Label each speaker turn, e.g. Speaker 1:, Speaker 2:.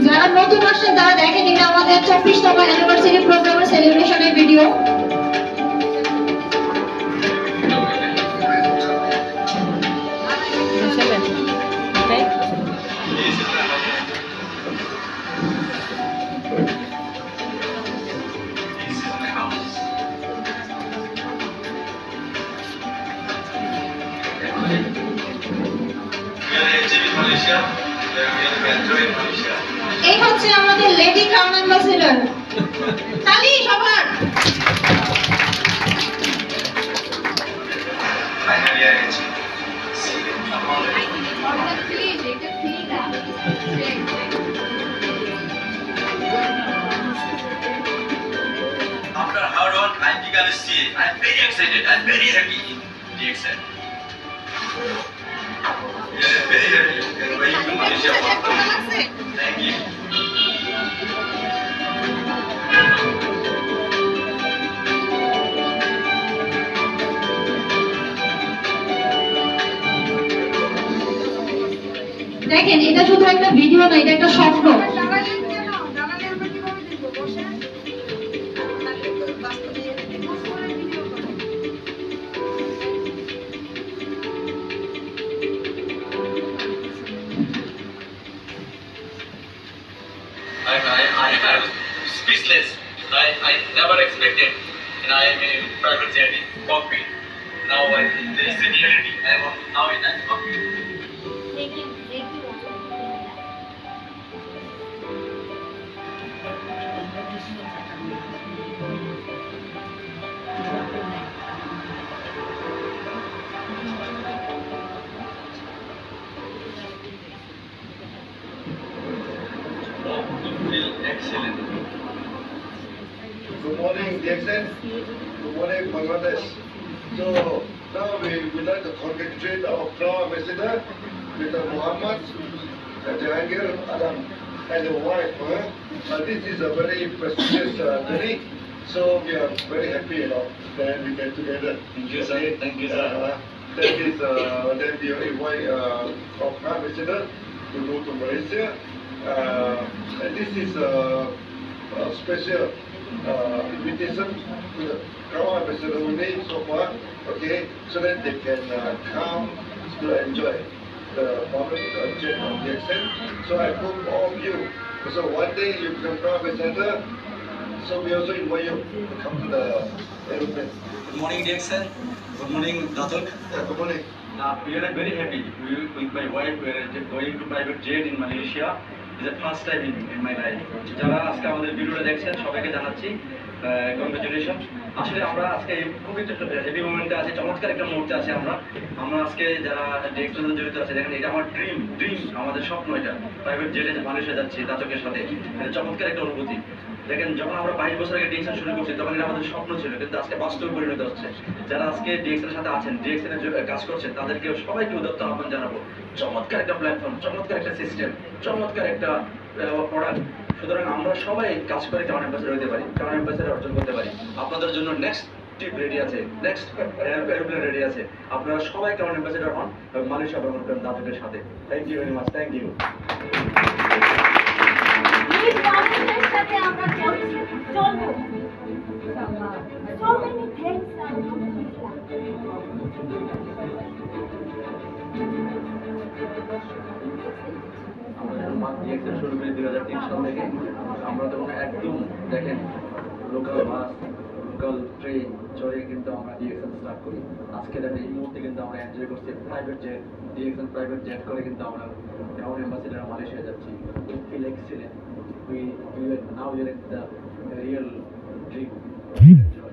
Speaker 1: যারা নতুন আসছেন তারা দেখেন এটা আমাদের 24তম অ্যানিভার্সারি প্রোগ্রামের সেলিব্রেশনের ভিডিও। এই হচ্ছে আমাদের লেডি ক্রাউন অ্যাম্বাসেডর। তালি সবার।
Speaker 2: After hard work, I'm eager to see it. I'm very excited. I'm very happy. DXN. Yeah, very happy. And going to Malaysia. Thank you.
Speaker 1: দেখেন এটা শুধু একটা ভিডিও না, এটা একটা স্বপ্ন।
Speaker 2: I am speechless. I never expected, and I am in private jet in cockpit. Now there is a reality. I am now in that cockpit. Feel excellent.
Speaker 3: Good morning, DXN. Good morning, Bangladesh. So now we would like to congratulate our Crown Ambassador, Mr. Muhammad Jahangir Alam, and the wife. This is a very prestigious journey, so we are very happy, that we get together.
Speaker 2: Thank you, sir. Thank you, sir.
Speaker 3: Then we invite our Crown Ambassador to go to Malaysia. And this is a special invitation to the Crown Ambassador only so far, okay, so that they can come to enjoy the moment jet of DXN. So I hope all of you, so one day you become Crown Ambassador, so we also invite you to come to the aeroplane.
Speaker 2: Good morning, DXN. Good morning, Datuk.
Speaker 3: Good morning.
Speaker 2: We are very happy. With my wife, we are going to private jet in Malaysia. It's the first time in my life. যারা আজকে আমাদের ভিডিওটা দেখছেন সবাইকে জানাচ্ছি congratulation. আসলে আমরা আজকে খুবই হেভি মোমেন্টে আছি, চমৎকার একটা মুহূর্তে আছি আমরা আজকে যারা ডিএক্সএন জড়িত আছে। দেখেন এটা আমার ড্রিম আমাদের স্বপ্ন, এটা প্রাইভেট জেটে মালয়েশিয়া যাচ্ছি দাতকের সাথে। চমৎকার একটা অনুভূতি। দেখেন যখন আমরা 22 বছর আগে ডিএক্সএন শুরু করছি তখন এটা আমাদের স্বপ্ন ছিল, কিন্তু আজকে বাস্তবে পরিণত হচ্ছে। যারা আজকে ডিএক্সএন এর সাথে আছেন, ডিএক্সএন এর কাজ করছেন, তাদেরকে সবাইকে উদাত্ত আহ্বান জানাবো। চমৎকার একটা প্ল্যাটফর্ম, চমৎকার একটা সিস্টেম, চমৎকার একটা প্রোডাক্ট। সুতরাং আমরা সবাই কাজ করে ক্রাউন অ্যাম্বাসেডর হতে পারি, ক্রাউন অ্যাম্বাসেডর অর্জন করতে পারি। আপনাদের জন্য নেক্সট টিপ রেডি আছে, নেক্সট এরোপ্লেন রেডি আছে। আপনারা সবাই ক্রাউন অ্যাম্বাসেডর হন এবং মালয়েশিয়া ভ্রমণ করেন দাতকের সাথে। Thank you very much. Thank you. DXN শুরু করি 2003 সাল থেকে। আমরা তখন একদম দেখেন লোকাল বাস, লোকাল ট্রেন চড়ে কিন্তু আমরা ডিএক্সএন স্টার্ট করি। আজকে দেখেন এই মুহূর্তে কিন্তু আমরা এনজয় করছি private jet, DXN private jet করে কিন্তু আমরা ক্রাউন অ্যাম্বাসেডর মালয়েশিয়া যাচ্ছি। We feel excellent. We now we are in the real dream. Enjoy.